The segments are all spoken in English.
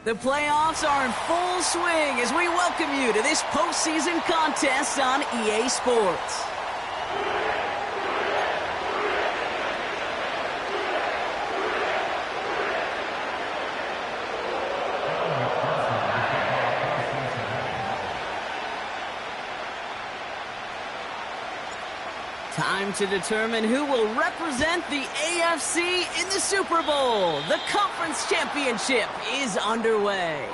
The playoffs are in full swing as we welcome you to this postseason contest on EA Sports. Time to determine who will represent the AFC in the Super Bowl. The Conference Championship is underway.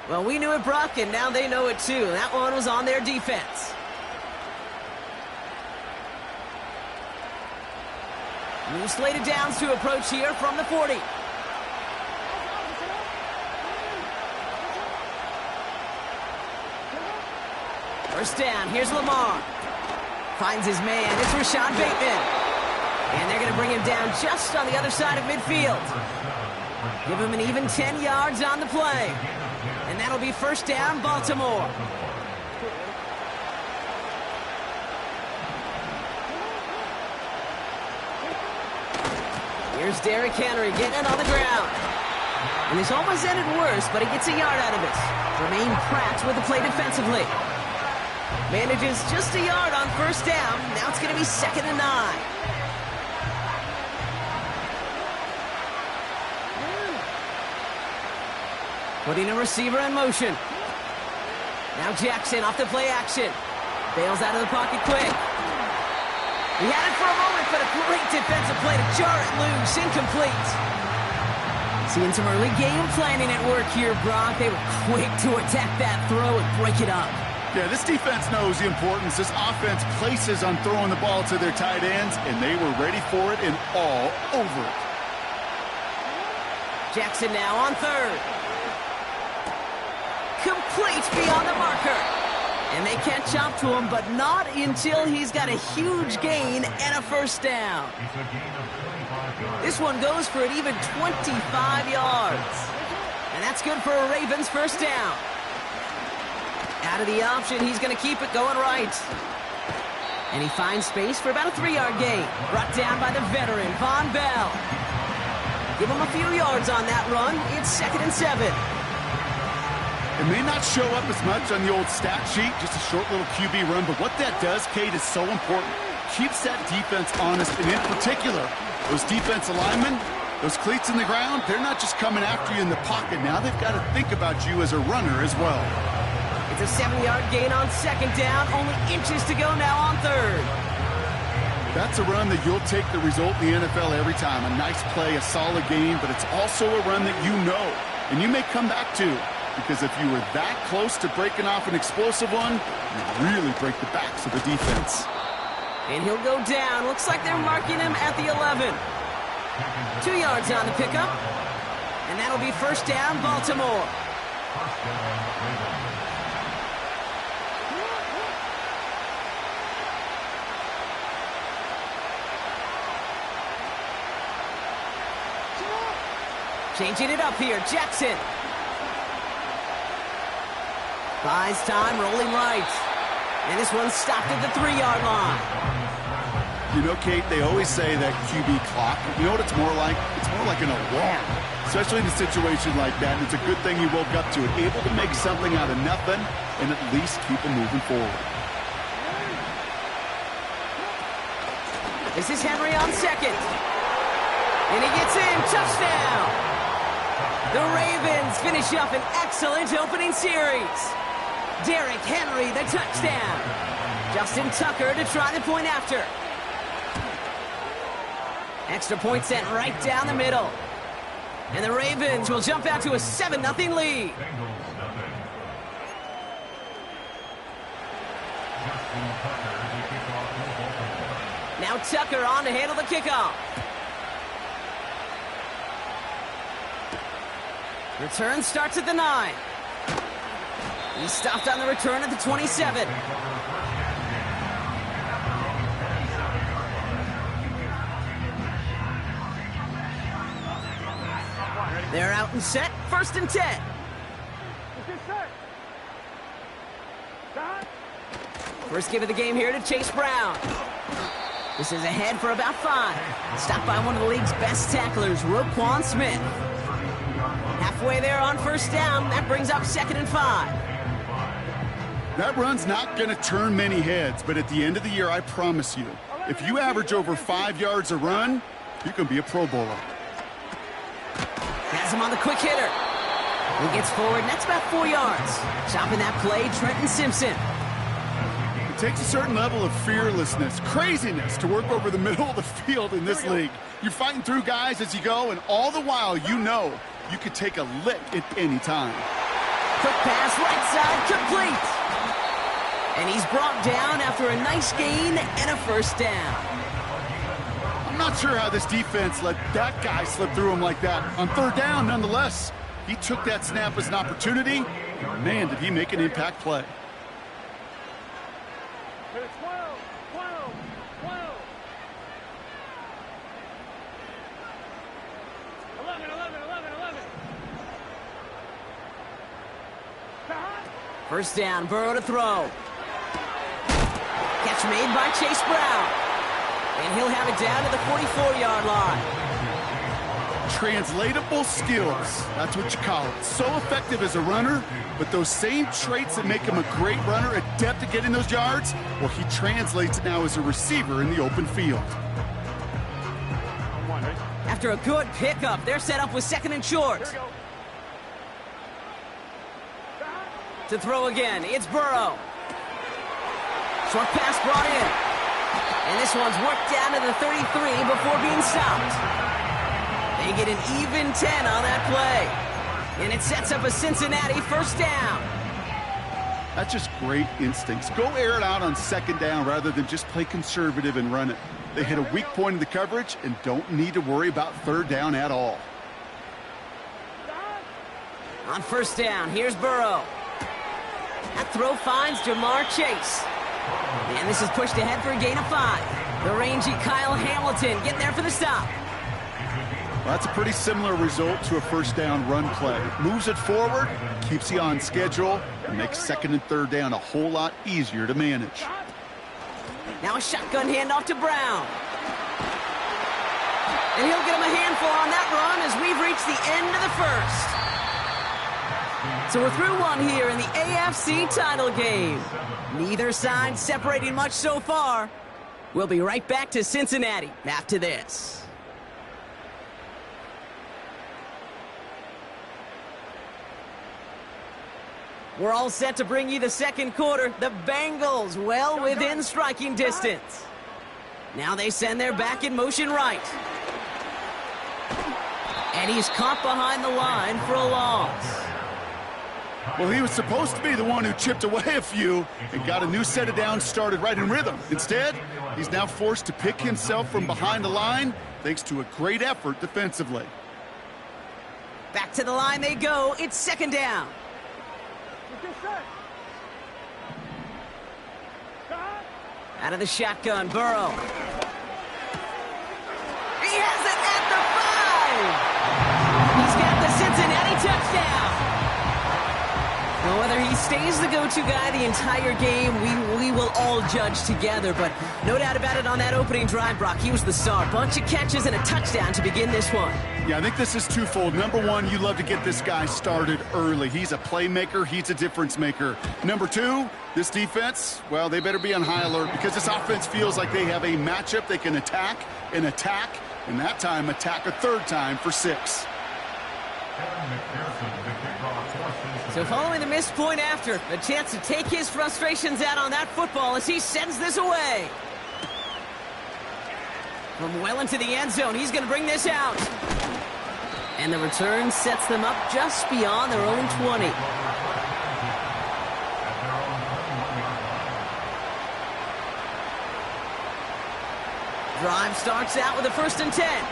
Well, we knew it, Brock, and now they know it too. That one was on their defense. New slated downs to approach here from the 40. First down, here's Lamar. Finds his man, it's Rashad Bateman. And they're going to bring him down just on the other side of midfield. Give him an even 10 yards on the play. And that'll be first down, Baltimore. Here's Derrick Henry getting it on the ground. And this almost ended worse, but he gets a yard out of it. Jermaine Pratt with the play defensively. Manages just a yard on first down. Now it's going to be 2nd and 9. Putting a receiver in motion. Now Jackson off the play action. Bails out of the pocket quick. He had it for a moment, but a great defensive play to jar it loose. Incomplete. Seeing some early game planning at work here, Brock. They were quick to attack that throw and break it up. Yeah, this defense knows the importance this offense places on throwing the ball to their tight ends, and they were ready for it and all over it. Jackson now on third. Complete beyond the marker. And they catch up to him, but not until he's got a huge gain and a first down. This one goes for an even 25 yards. And that's good for a Ravens first down. Out of the option, he's going to keep it going right. And he finds space for about a 3-yard gain. Brought down by the veteran, Von Bell. Give him a few yards on that run. It's 2nd and 7. It may not show up as much on the old stat sheet, just a short little QB run, but what that does, Kate, is so important. Keeps that defense honest, and in particular, those defense linemen, those cleats in the ground, they're not just coming after you in the pocket. Now they've got to think about you as a runner as well. It's a 7-yard gain on 2nd down. Only inches to go now on 3rd. That's a run that you'll take the result in the NFL every time. A nice play, a solid game, but it's also a run that you know, and you may come back to. Because if you were that close to breaking off an explosive one, you'd really break the backs of the defense. And he'll go down. Looks like they're marking him at the 11. 2 yards on the pickup. And that'll be first down, Baltimore. Changing it up here, Jackson. Buys time, rolling right. And this one's stopped at the 3-yard line. You know, Kate, they always say that QB clock. You know what it's more like? It's more like an alarm. Especially in a situation like that. And it's a good thing he woke up to it. Able to make something out of nothing and at least keep him moving forward. This is Henry on 2nd. And he gets in. Touchdown. The Ravens finish up an excellent opening series. Derrick Henry, the touchdown. Justin Tucker to try the point after. Extra point sent right down the middle. And the Ravens will jump out to a 7-0 lead. Now Tucker on to handle the kickoff. Return starts at the 9. He stopped on the return at the 27. They're out and set. 1st and 10. First give of the game here to Chase Brown. This is ahead for about 5. Stopped by one of the league's best tacklers, Roquan Smith. Halfway there on first down. That brings up 2nd and 5. That run's not going to turn many heads, but at the end of the year, I promise you, if you average over 5 yards a run, you can be a Pro Bowler. Has him on the quick hitter. He gets forward, and that's about 4 yards. Chopping that play, Trenton Simpson. It takes a certain level of fearlessness, craziness to work over the middle of the field in this league. You're fighting through guys as you go, and all the while you know you could take a lick at any time. Quick pass, right side, complete. And he's brought down after a nice gain and a first down. I'm not sure how this defense let that guy slip through him like that. On third down, nonetheless, he took that snap as an opportunity. Man, did he make an impact play. First down, Burrow to throw. Catch made by Chase Brown. And he'll have it down to the 44-yard line. Translatable skills, that's what you call it. So effective as a runner, but those same traits that make him a great runner, adept at getting those yards, well, he translates it now as a receiver in the open field. After a good pickup, they're set up with 2nd and short. To throw again, it's Burrow. Short pass brought in. And this one's worked down to the 33 before being stopped. They get an even 10 on that play. And it sets up a Cincinnati first down. That's just great instincts. Go air it out on 2nd down rather than just play conservative and run it. They hit a weak point in the coverage and don't need to worry about 3rd down at all. On first down, here's Burrow. That throw finds Jamar Chase. And this is pushed ahead for a gain of 5. The rangy Kyle Hamilton getting there for the stop. Well, that's a pretty similar result to a first down run play. Moves it forward, keeps you on schedule, and makes 2nd and 3rd down a whole lot easier to manage. Now a shotgun handoff to Brown. And he'll get him a handful on that run as we've reached the end of the first. So we're through one here in the AFC title game. Neither side separating much so far. We'll be right back to Cincinnati after this. We're all set to bring you the second quarter. The Bengals well within striking distance. Now they send their back in motion right. And he's caught behind the line for a loss. Well, he was supposed to be the one who chipped away a few and got a new set of downs started right in rhythm. Instead, he's now forced to pick himself from behind the line thanks to a great effort defensively. Back to the line they go. It's 2nd down. Out of the shotgun, Burrow. He has it at the 5. He's got the Cincinnati touchdown. Well, whether he stays the go-to guy the entire game, we will all judge together. But no doubt about it on that opening drive, Brock, he was the star. Bunch of catches and a touchdown to begin this one. Yeah, I think this is twofold. Number one, you love to get this guy started early. He's a playmaker. He's a difference maker. Number two, this defense, well, they better be on high alert because this offense feels like they have a matchup they can attack, and that time attack a 3rd time for 6. So following the missed point after, a chance to take his frustrations out on that football as he sends this away. From well into the end zone, he's going to bring this out. And the return sets them up just beyond their own 20. Drive starts out with a 1st and 10.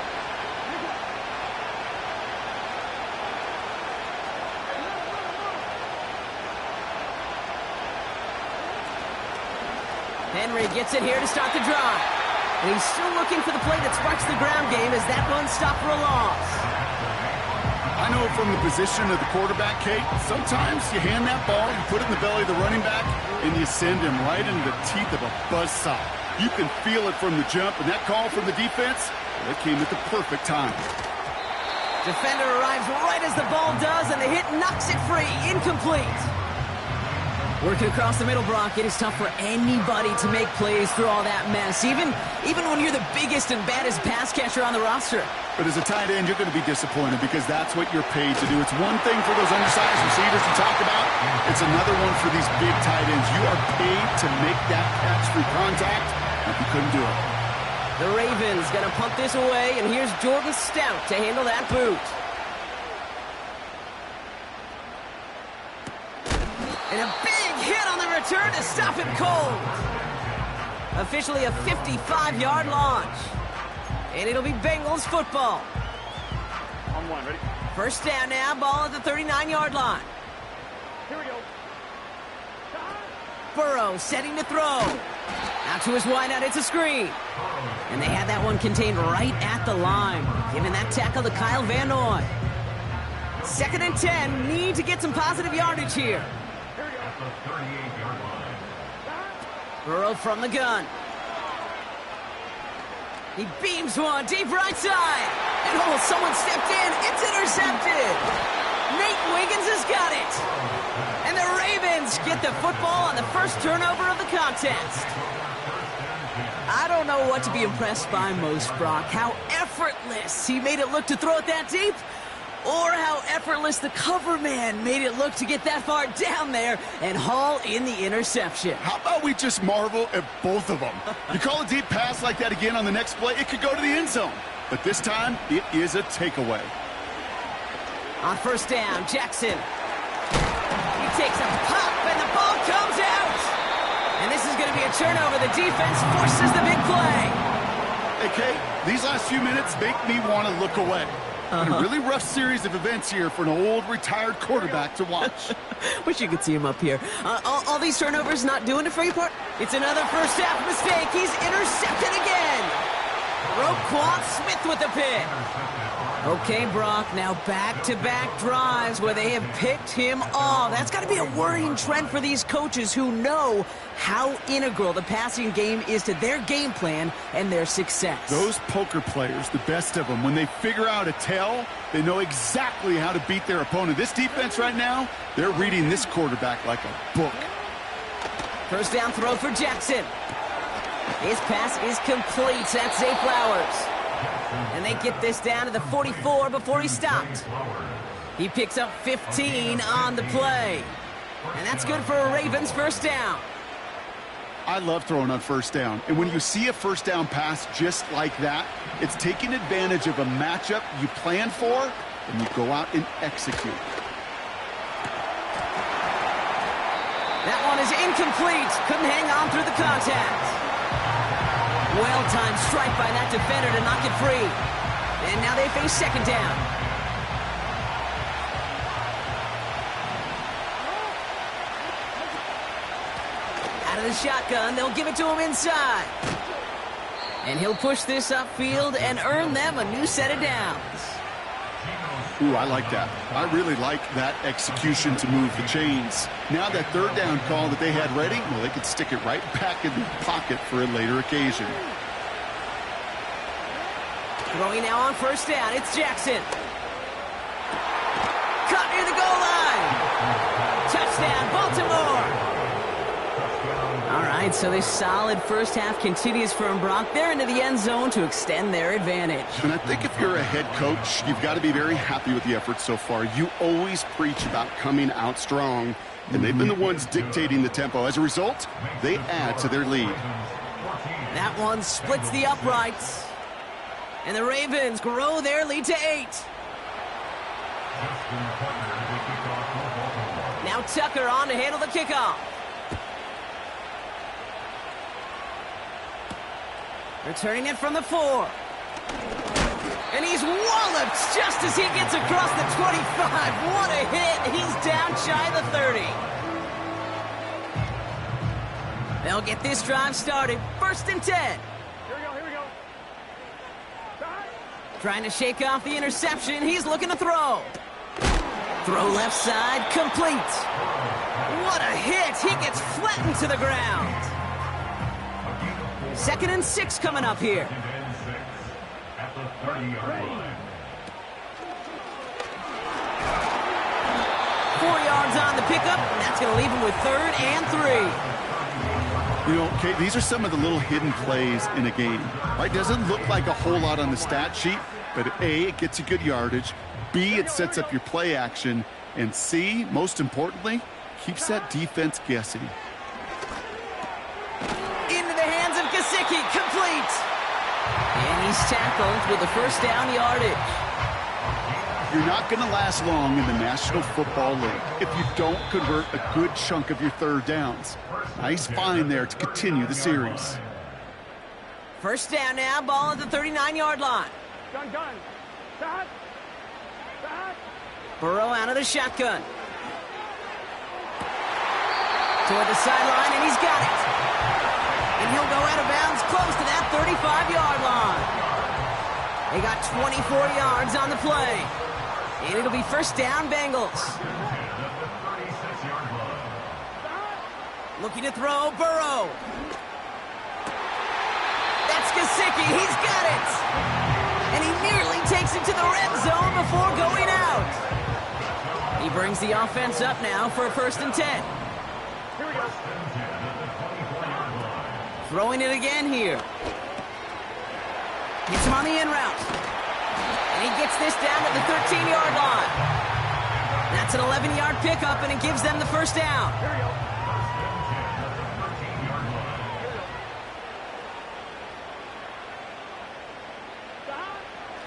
Henry gets it here to start the drive. And he's still looking for the play that sparks the ground game as that run stopped for a loss. I know from the position of the quarterback, Kate, sometimes you hand that ball, you put it in the belly of the running back, and you send him right into the teeth of a buzzsaw. You can feel it from the jump, and that call from the defense, well, it came at the perfect time. Defender arrives right as the ball does, and the hit knocks it free. Incomplete. Working across the middle, Brock. It is tough for anybody to make plays through all that mess, even when you're the biggest and baddest pass catcher on the roster. But as a tight end, you're going to be disappointed because that's what you're paid to do. It's one thing for those undersized receivers you talk about. It's another one for these big tight ends. You are paid to make that catch through contact, and you couldn't do it. The Ravens going to punt this away, and here's Jordan Stout to handle that boot. And a big hit on the return to stop him cold. Officially a 55-yard launch. And it'll be Bengals football. On one, ready? First down now, ball at the 39-yard line. Here we go. Burrow setting to throw. Out to his wideout, it's a screen. And they had that one contained right at the line, giving that tackle to Kyle Van Noy. 2nd and 10, need to get some positive yardage here. Burrow from the gun. He beams one deep right side. And oh, someone stepped in. It's intercepted. Nate Wiggins has got it. And the Ravens get the football on the first turnover of the contest. I don't know what to be impressed by most, Brock. How effortless he made it look to throw it that deep, or how effortless the cover man made it look to get that far down there and haul in the interception. How about we just marvel at both of them? You call a deep pass like that again on the next play, it could go to the end zone. But this time, it is a takeaway. On first down, Jackson. He takes a pop, and the ball comes out. And this is going to be a turnover. The defense forces the big play. Hey, Kate, these last few minutes make me want to look away. A really rough series of events here for an old retired quarterback to watch. Wish you could see him up here. All these turnovers not doing it for you, part? It's another first half mistake. He's intercepted again. Roquan Smith with the pick. Okay, Brock, now back-to-back drives where they have picked him off. That's got to be a worrying trend for these coaches who know how integral the passing game is to their game plan and their success. Those poker players, the best of them, when they figure out a tell, they know exactly how to beat their opponent. This defense right now, they're reading this quarterback like a book. First down throw for Jackson. His pass is complete. That's Zay Flowers. And they get this down to the 44 before he stopped. He picks up 15 on the play. And that's good for a Ravens first down. I love throwing on first down. And when you see a first down pass just like that, it's taking advantage of a matchup you planned for, and you go out and execute. That one is incomplete. Couldn't hang on through the contact. Well-timed strike by that defender to knock it free. And now they face second down. Out of the shotgun, they'll give it to him inside. And he'll push this upfield and earn them a new set of downs. Ooh, I like that. I really like that execution to move the chains. Now that third down call that they had ready, well, they could stick it right back in the pocket for a later occasion. Throwing now on first down, it's Jackson. Caught near the goal line. Touchdown, Baltimore. All right, so this solid first half continues from Brock. They're into the end zone to extend their advantage. And I think if you're a head coach, you've got to be very happy with the effort so far. You always preach about coming out strong, and they've been the ones dictating the tempo. As a result, they add to their lead. That one splits the uprights. And the Ravens grow their lead to 8. Now Tucker on to handle the kickoff. Returning it from the 4. And he's walloped just as he gets across the 25. What a hit. He's down shy of the 30. They'll get this drive started. 1st and 10. Here we go. Trying to shake off the interception. He's looking to throw. Throw left side, complete. What a hit. He gets flattened to the ground. 2nd and 6 coming up here. pickup, and that's going to leave him with 3rd and 3. You know, Kate, these are some of the little hidden plays in a game. Right? Doesn't look like a whole lot on the stat sheet, but A, it gets you good yardage. B, it sets up your play action. And C, most importantly, keeps that defense guessing. Into the hands of Gesicki, complete. And he's tackled with the first down yardage. You're not going to last long in the National Football League if you don't convert a good chunk of your 3rd downs. Nice find there to continue the series. First down now, ball at the 39-yard line. Gun. Back. Burrow out of the shotgun. Toward the sideline, and he's got it. And he'll go out of bounds close to that 35-yard line. They got 24 yards on the play. And it'll be first down, Bengals. Looking to throw, Burrow. That's Gesicki, he's got it. And he nearly takes it to the red zone before going out. He brings the offense up now for a 1st and 10. Here we go. Throwing it again here. Gets him on the in route. And he gets this down at the 13-yard line. That's an 11-yard pickup, and it gives them the first down. Here we go.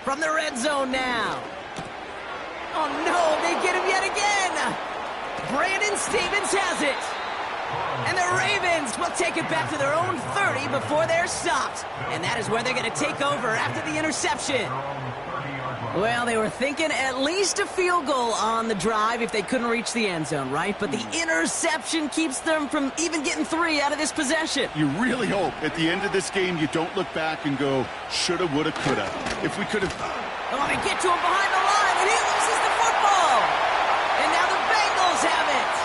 From the red zone now. Oh, no, they get him yet again. Brandon Stevens has it. And the Ravens will take it back to their own 30 before they're stopped. And that is where they're going to take over after the interception. Well, they were thinking at least a field goal on the drive if they couldn't reach the end zone, right? But the interception keeps them from even getting 3 out of this possession. You really hope at the end of this game you don't look back and go, shoulda, woulda, coulda. If we could have... They want to get to him behind the line, and he loses the football. And now the Bengals have it.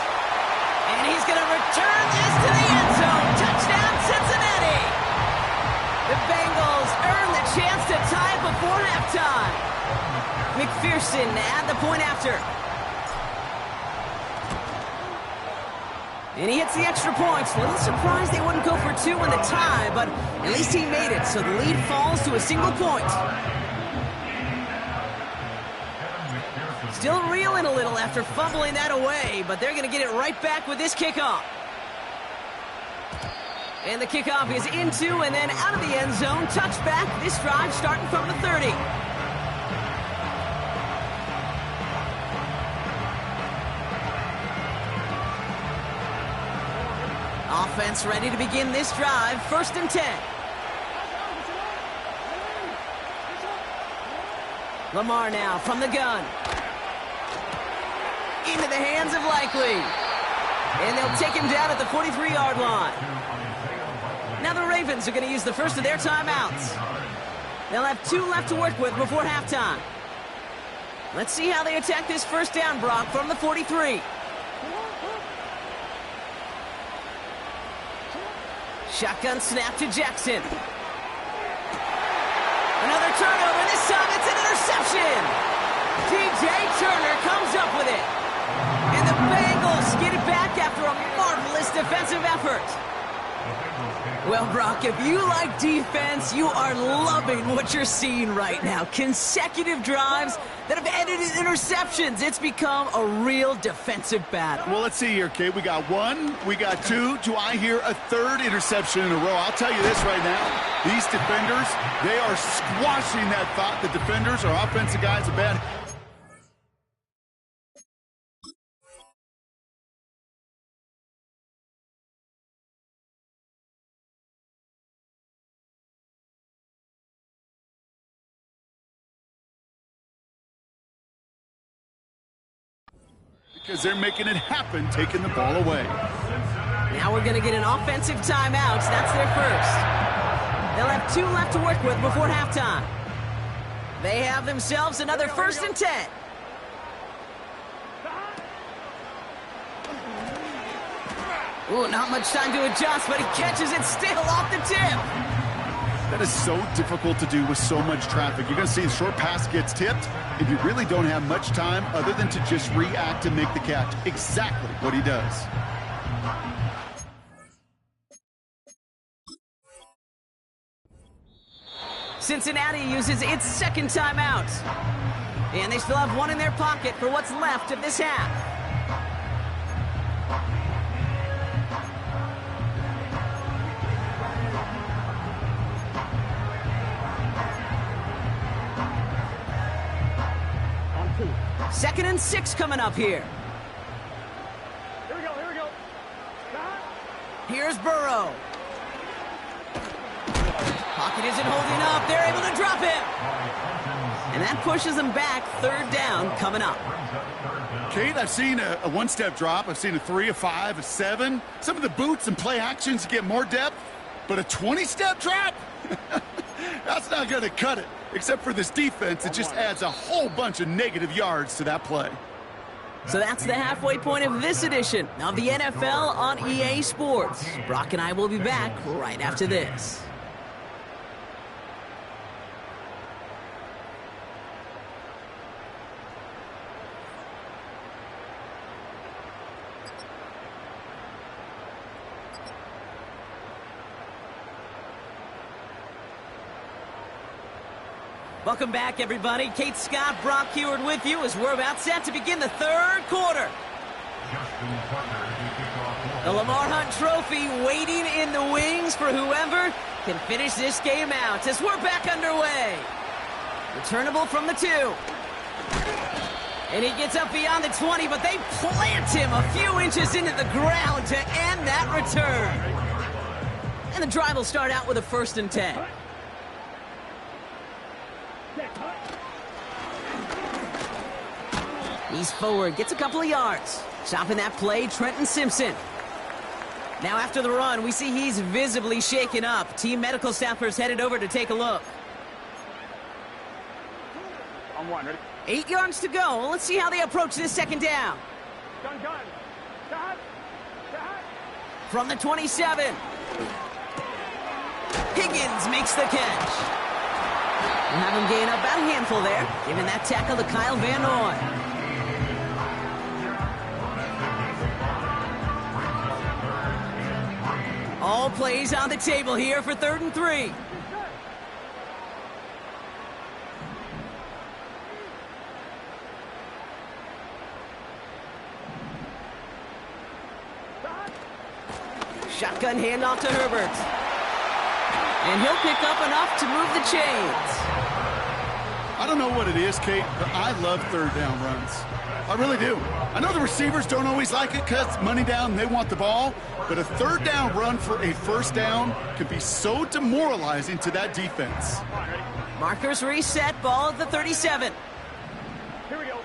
And he's going to return this to the end zone. Touchdown, Cincinnati. The Bengals earn the chance to tie it before halftime. McPherson at the point after. And he hits the extra points. A little surprised they wouldn't go for 2 in the tie, but at least he made it, so the lead falls to a single point. Still reeling a little after fumbling that away, but they're going to get it right back with this kickoff. And the kickoff is into and then out of the end zone. Touchback, this drive starting from the 30. Offense ready to begin this drive. 1st and 10. Lamar now from the gun. Into the hands of Likely. And they'll take him down at the 43-yard line. Now the Ravens are going to use the first of their timeouts. They'll have 2 left to work with before halftime. Let's see how they attack this first down, Brock, from the 43. Shotgun snap to Jackson. Another turnover. This time it's an interception. DJ Turner comes up with it. And the Bengals get it back after a marvelous defensive effort. Well, Brock, if you like defense, you are loving what you're seeing right now. Consecutive drives that have ended in interceptions. It's become a real defensive battle. Well, let's see here, Kate. We got 1, we got 2. Do I hear a 3rd interception in a row? I'll tell you this right now. These defenders, they are squashing that thought. The defenders, our offensive guys, are bad. Because they're making it happen, taking the ball away. Now we're going to get an offensive timeout. That's their first. They'll have 2 left to work with before halftime. They have themselves another 1st and 10. Ooh, not much time to adjust, but he catches it still off the tip. That is so difficult to do with so much traffic. You're going to see the short pass gets tipped, and you really don't have much time other than to just react and make the catch. Exactly what he does. Cincinnati uses its second timeout. And they still have one in their pocket for what's left of this half. On 2. 2nd and 6 coming up here. Here we go, here we go. Here's Burrow. Pocket isn't holding up. They're able to drop him. And that pushes them back. 3rd down coming up. Kate, I've seen a one-step drop. I've seen a 3, a 5, a 7. Some of the boots and play actions get more depth. But a 20-step drop? That's not going to cut it. Except for this defense, it just adds a whole bunch of negative yards to that play. So that's the halfway point of this edition of the NFL on EA Sports. Brock and I will be back right after this. Welcome back, everybody. Kate Scott, Brock Heward with you as we're about set to begin the 3rd quarter. The Lamar Hunt Trophy waiting in the wings for whoever can finish this game out as we're back underway. Returnable from the 2. And he gets up beyond the 20, but they plant him a few inches into the ground to end that return. And the drive will start out with a 1st and 10. He's forward, gets a couple of yards. Stopping that play, Trenton Simpson. Now after the run, we see he's visibly shaken up. Team medical staffers headed over to take a look. On 1, ready? 8 yards to go. Let's see how they approach this 2nd down. Gun. Shot. From the 27. Higgins makes the catch. We'll have him gain up about a handful there, giving that tackle to Kyle Van Noy. All plays on the table here for 3rd and 3. Shotgun handoff to Herbert. And he'll pick up enough to move the chains. I don't know what it is, Kate, but I love 3rd down runs. I really do. I know the receivers don't always like it because money down, they want the ball. But a 3rd down run for a 1st down can be so demoralizing to that defense. Markers reset, ball at the 37. Here we go.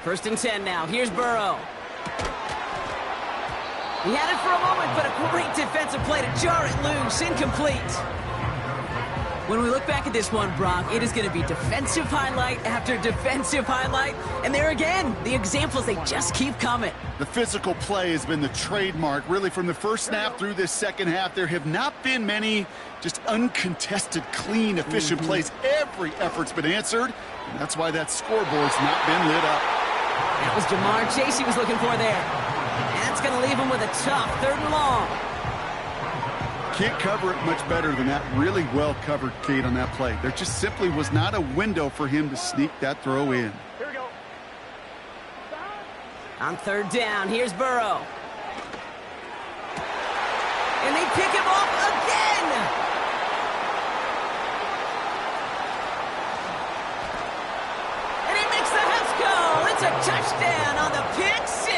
1st and 10 now. Here's Burrow. He had it for a moment, but a great defensive play to jar it loose. Incomplete. When we look back at this one, Brock, it is going to be defensive highlight after defensive highlight. And there again, the examples, they just keep coming. The physical play has been the trademark, really, from the first snap through this 2nd half. There have not been many just uncontested, clean, efficient plays. Every effort's been answered, and that's why that scoreboard's not been lit up. That was Jamar Chase he was looking for there. And that's going to leave him with a tough 3rd and long. Can't cover it much better than that. Really well covered, Kate, on that play. There just simply was not a window for him to sneak that throw in. Here we go. On 3rd down, here's Burrow. And they pick him off again. And he makes the Hefco. It's a touchdown on the pick 6.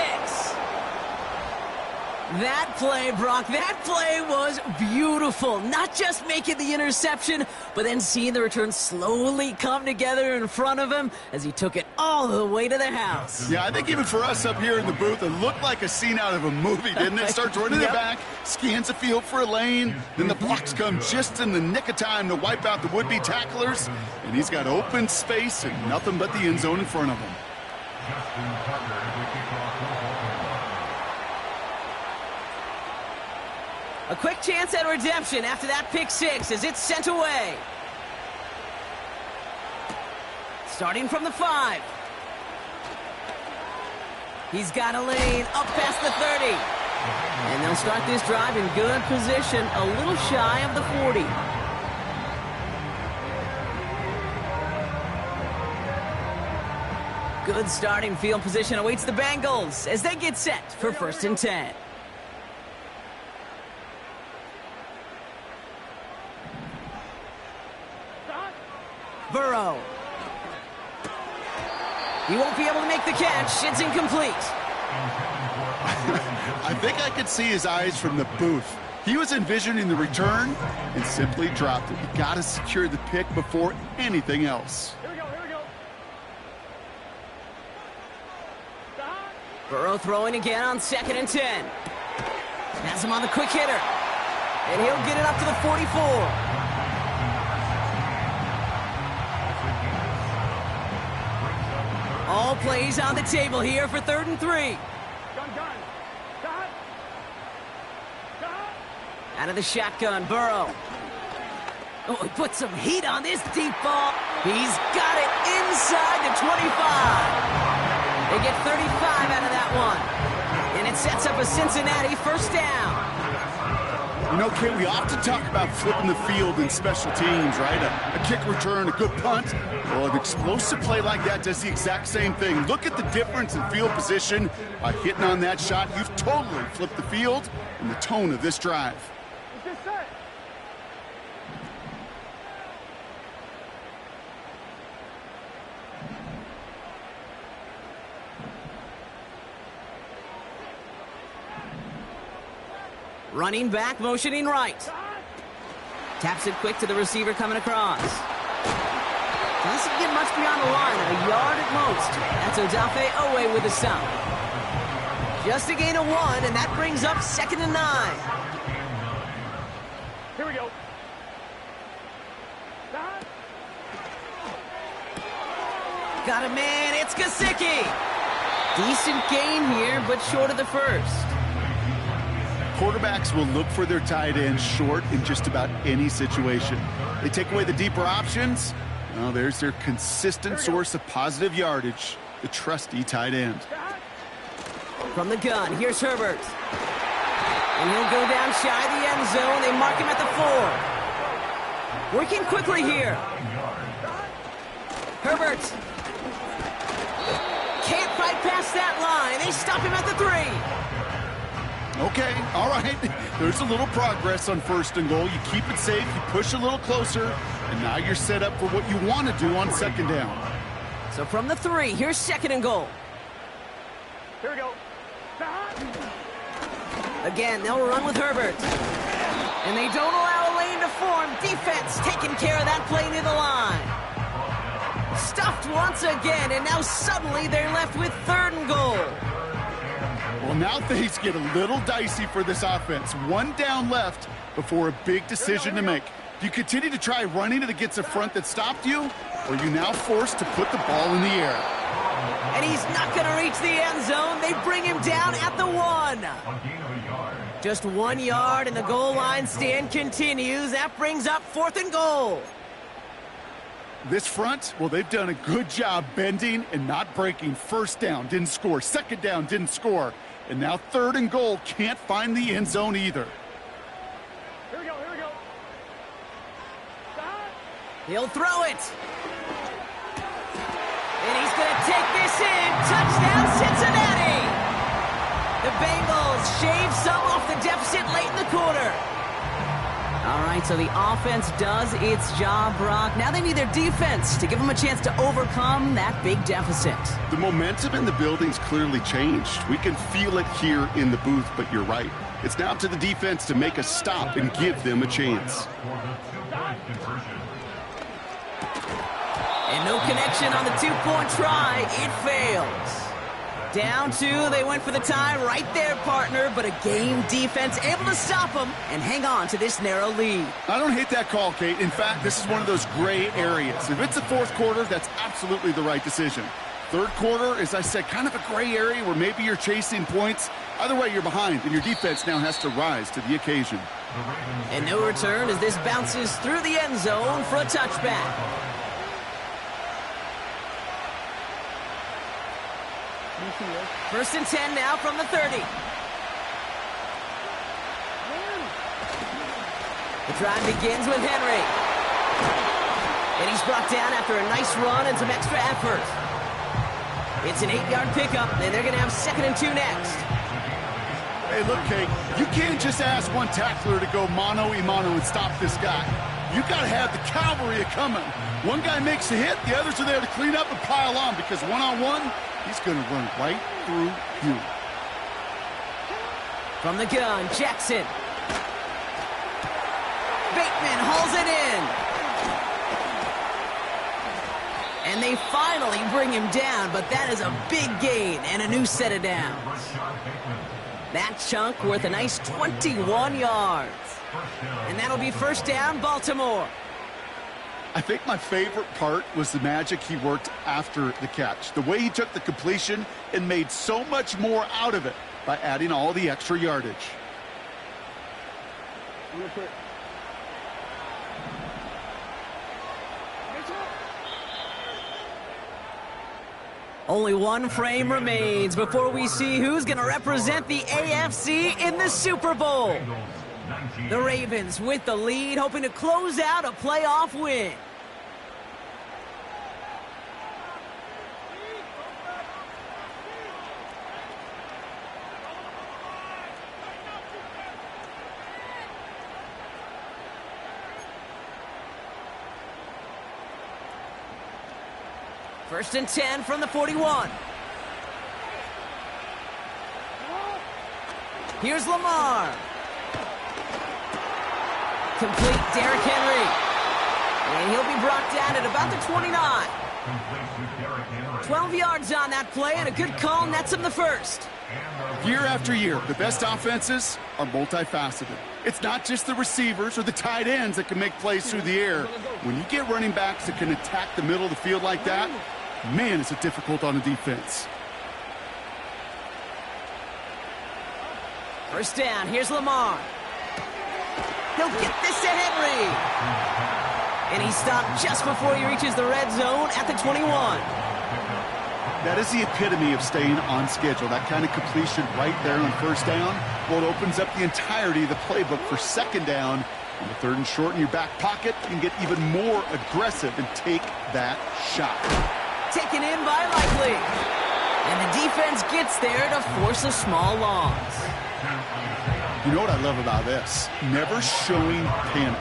That play, Brock, that play was beautiful. Not just making the interception, but then seeing the return slowly come together in front of him as he took it all the way to the house. Yeah, I think even for us up here in the booth, it looked like a scene out of a movie, didn't it? Starts running it back, scans the field for a lane, then the blocks come just in the nick of time to wipe out the would-be tacklers, and he's got open space and nothing but the end zone in front of him. A quick chance at redemption after that pick six as it's sent away. Starting from the 5. He's got a lane up past the 30. And they'll start this drive in good position, a little shy of the 40. Good starting field position awaits the Bengals as they get set for 1st and 10. Burrow. He won't be able to make the catch. It's incomplete. I think I could see his eyes from the booth. He was envisioning the return and simply dropped it. You got to secure the pick before anything else. Here we go, here we go. Burrow throwing again on 2nd and 10. Has him on the quick hitter. And he'll get it up to the 44. All plays on the table here for 3rd and 3. Out of the shotgun, Burrow. Oh, he put some heat on this deep ball. He's got it inside the 25. They get 35 out of that one. And it sets up a Cincinnati 1st down. You know, Kate, we often talk about flipping the field in special teams, right? A kick return, a good punt. Well, an explosive play like that does the exact same thing. Look at the difference in field position. By hitting on that shot, you've totally flipped the field and the tone of this drive. It's set. Running back, motioning right. Taps it quick to the receiver coming across. Doesn't get much beyond the line, a yard at most. That's Odafe Owe with a stop. Just a gain of 1, and that brings up 2nd and 9. Here we go. Got a man, it's Gesicki. Decent gain here, but short of the 1st. Quarterbacks will look for their tight end short in just about any situation. They take away the deeper options. Well, there's their consistent source of positive yardage, the trusty tight end. From the gun, here's Herbert. And he'll go down shy of the end zone. They mark him at the 4. Working quickly here. Herbert. Can't fight past that line. They stop him at the 3. Okay, all right. There's a little progress on 1st and goal. You keep it safe, you push a little closer, and now you're set up for what you want to do on 2nd down. So from the 3, here's 2nd and goal. Here we go. Again, they'll run with Herbert. And they don't allow a lane to form. Defense taking care of that play near the line. Stuffed once again, and now suddenly they're left with 3rd and goal. Well, now things get a little dicey for this offense. 1 down left before a big decision to make. Do you continue to try running it against a front that stopped you, or are you now forced to put the ball in the air? And he's not going to reach the end zone. They bring him down at the 1. Just 1 yard, and the goal line stand continues. That brings up 4th and goal. This front, well, they've done a good job bending and not breaking. 1st down, didn't score. 2nd down, didn't score. And now 3rd and goal, can't find the end zone either. Here we go, here we go. He'll throw it. And he's going to take this in. Touchdown, Cincinnati. The Bengals shave some off the deficit late in the quarter. All right, so the offense does its job, Brock. Now they need their defense to give them a chance to overcome that big deficit. The momentum in the building's clearly changed. We can feel it here in the booth, but you're right. It's now to the defense to make a stop and give them a chance. And no connection on the 2-point try. It fails. Down 2, they went for the tie right there, partner, but a game defense able to stop them and hang on to this narrow lead. I don't hate that call, Kate. In fact, this is one of those gray areas. If it's the 4th quarter, that's absolutely the right decision. 3rd quarter, as I said, kind of a gray area where maybe you're chasing points. Either way, you're behind, and your defense now has to rise to the occasion. And no return as this bounces through the end zone for a touchback. First and 10 now from the 30. The drive begins with Henry. And he's brought down after a nice run and some extra effort. It's an 8-yard pickup, and they're going to have 2nd and 2 next. Hey, look, Kate, you can't just ask one tackler to go mano-a-mano and stop this guy. You got to have the cavalry coming. One guy makes a hit, the others are there to clean up and pile on, because one-on-one, he's going to run right through you. From the gun, Jackson. Bateman hauls it in. And they finally bring him down, but that is a big gain and a new set of downs. That chunk worth a nice 21 yards. And that'll be first down, Baltimore. I think my favorite part was the magic he worked after the catch. The way he took the completion and made so much more out of it by adding all the extra yardage. Only one frame remains before we see who's going to represent the AFC in the Super Bowl. The Ravens with the lead, hoping to close out a playoff win. First and 10 from the 41. Here's Lamar. Complete Derrick Henry. And he'll be brought down at about the 29. 12 yards on that play, and a good call nets him the first. Year after year, the best offenses are multifaceted. It's not just the receivers or the tight ends that can make plays through the air. When you get running backs that can attack the middle of the field like that, man, is it difficult on the defense. First down, here's Lamar. He'll get this to Henry. And he stopped just before he reaches the red zone at the 21. That is the epitome of staying on schedule. That kind of completion right there on first down. Well, it opens up the entirety of the playbook for second down. On the 3rd and short in your back pocket, you can get even more aggressive and take that shot. Taken in by Likely. And the defense gets there to force a small loss. You know what I love about this? Never showing panic.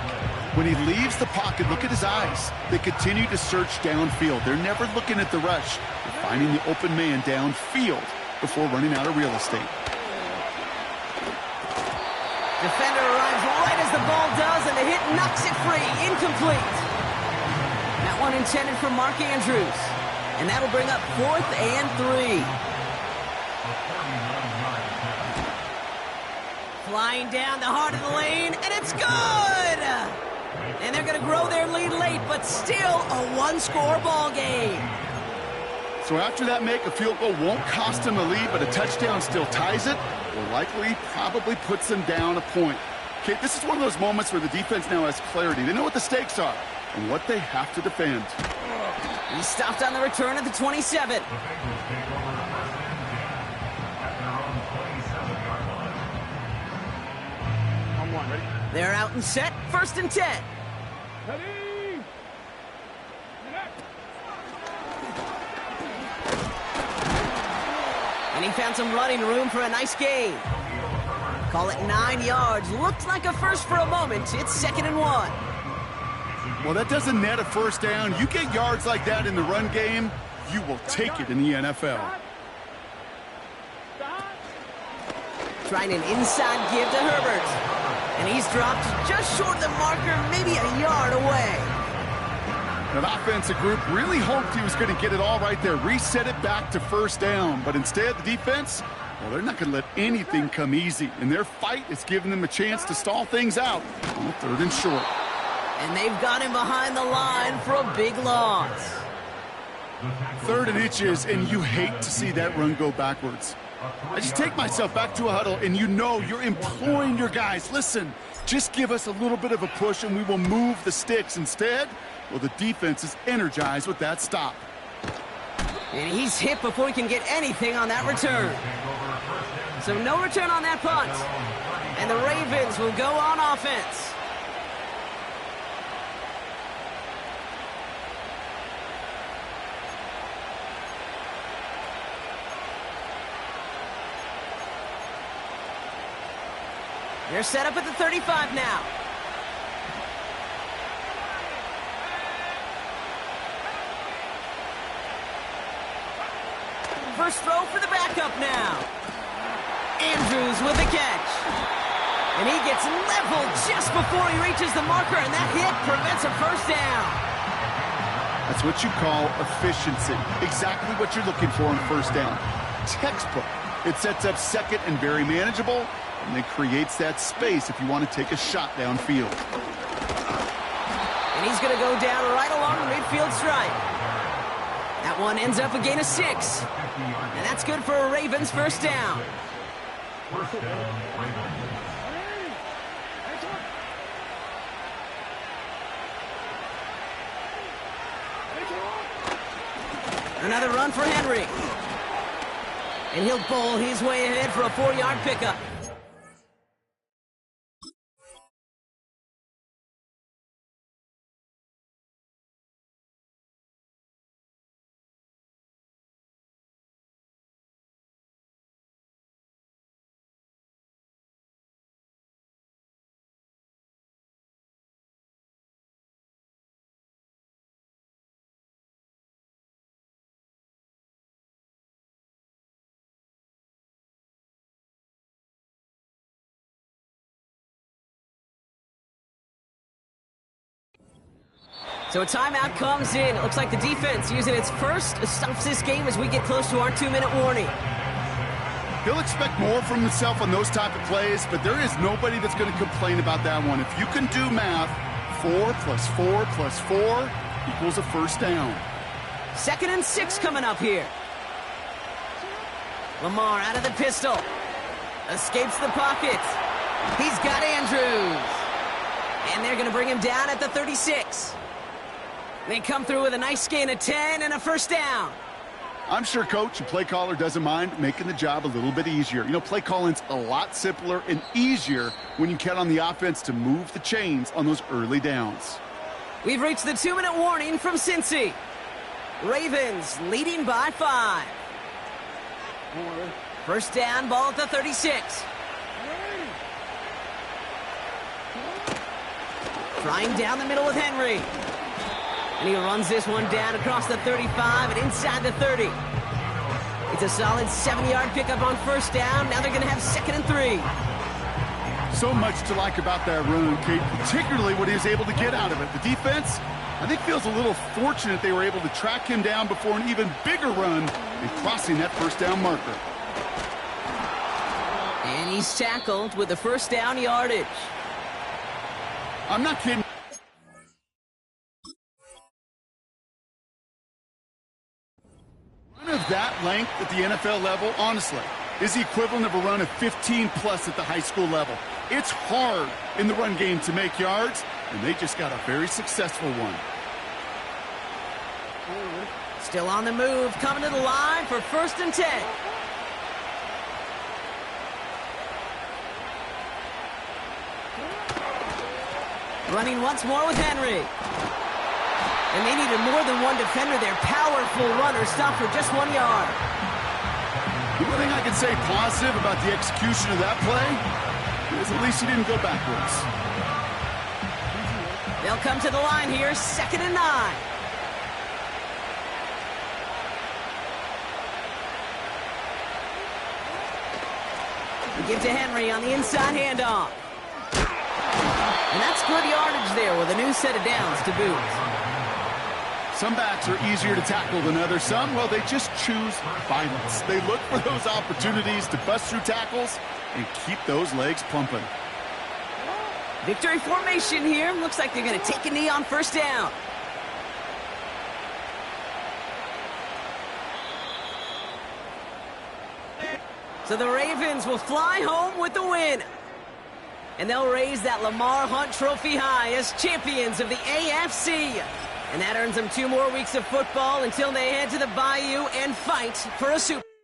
When he leaves the pocket, look at his eyes. They continue to search downfield. They're never looking at the rush. They're finding the open man downfield before running out of real estate. Defender arrives right as the ball does, and the hit knocks it free. Incomplete. That one intended for Mark Andrews. And that'll bring up 4th and 3. Flying down the heart of the lane, and it's good! And they're going to grow their lead late, but still a one-score ball game. So after that make, a field goal won't cost them a lead, but a touchdown still ties it, or likely probably puts them down a point. Okay, this is one of those moments where the defense now has clarity. They know what the stakes are and what they have to defend. He stopped on the return at the 27. They're out and set. First and 10. And he found some running room for a nice gain. Call it 9 yards. Looked like a first for a moment. It's 2nd and 1. Well, that doesn't net a first down. You get yards like that in the run game, you will take it in the NFL. Trying an inside give to Herbert. And he's dropped just short of the marker, maybe a yard away. That offensive group really hoped he was going to get it all right there, reset it back to first down. But instead, the defense, well, they're not going to let anything come easy. And their fight is giving them a chance to stall things out on the 3rd and short. And they've got him behind the line for a big loss. 3rd and inches, and you hate to see that run go backwards. I just take myself back to a huddle, and you know you're imploring your guys, listen, just give us a little bit of a push and we will move the sticks. Instead, well, the defense is energized with that stop. And he's hit before he can get anything on that return. So no return on that punt. And the Ravens will go on offense. They're set up at the 35 now. First throw for the backup now. Andrews with the catch. And he gets leveled just before he reaches the marker, and that hit prevents a first down. That's what you call efficiency. Exactly what you're looking for on first down. Textbook. It sets up second and very manageable, and then creates that space if you want to take a shot downfield. And he's going to go down right along the midfield stripe. That one ends up a gain of 6. And that's good for a Ravens first down. First down, Ravens. Another run for Henry. And he'll bowl his way ahead for a 4-yard pickup. So a timeout comes in. It looks like the defense using its first stops this game as we get close to our 2-minute warning. He'll expect more from himself on those type of plays, but there is nobody that's going to complain about that one. If you can do math, 4 plus 4 plus 4 equals a first down. 2nd and 6 coming up here. Lamar out of the pistol. Escapes the pocket. He's got Andrews. And they're going to bring him down at the 36. They come through with a nice gain of 10 and a first down. I'm sure coach and play caller doesn't mind making the job a little bit easier. You know, play calling's a lot simpler and easier when you count on the offense to move the chains on those early downs. We've reached the 2-minute warning from Cincy. Ravens leading by 5. First down, ball at the 36. Trying down the middle with Henry. And he runs this one down across the 35 and inside the 30. It's a solid 7-yard pickup on first down. Now they're going to have 2nd and 3. So much to like about that run, Kate, particularly what he was able to get out of it. The defense, I think, feels a little fortunate they were able to track him down before an even bigger run and crossing that first down marker. And he's tackled with the first down yardage. I'm not kidding. Run of that length at the NFL level, honestly, is the equivalent of a run of 15-plus at the high school level. It's hard in the run game to make yards, and they just got a very successful one. Still on the move, coming to the line for 1st and 10. Running once more with Henry. And they needed more than one defender there. Powerful runner, stopped for just 1 yard. The only thing I can say positive about the execution of that play is at least he didn't go backwards. They'll come to the line here, 2nd and 9. We give to Henry on the inside handoff. And that's good yardage there with a new set of downs to boot. Some backs are easier to tackle than others. Some, well, they just choose violence. They look for those opportunities to bust through tackles and keep those legs pumping. Victory formation here. Looks like they're going to take a knee on first down. So the Ravens will fly home with the win. And they'll raise that Lamar Hunt Trophy high as champions of the AFC. And that earns them 2 more weeks of football until they head to the Bayou and fight for a Super Bowl.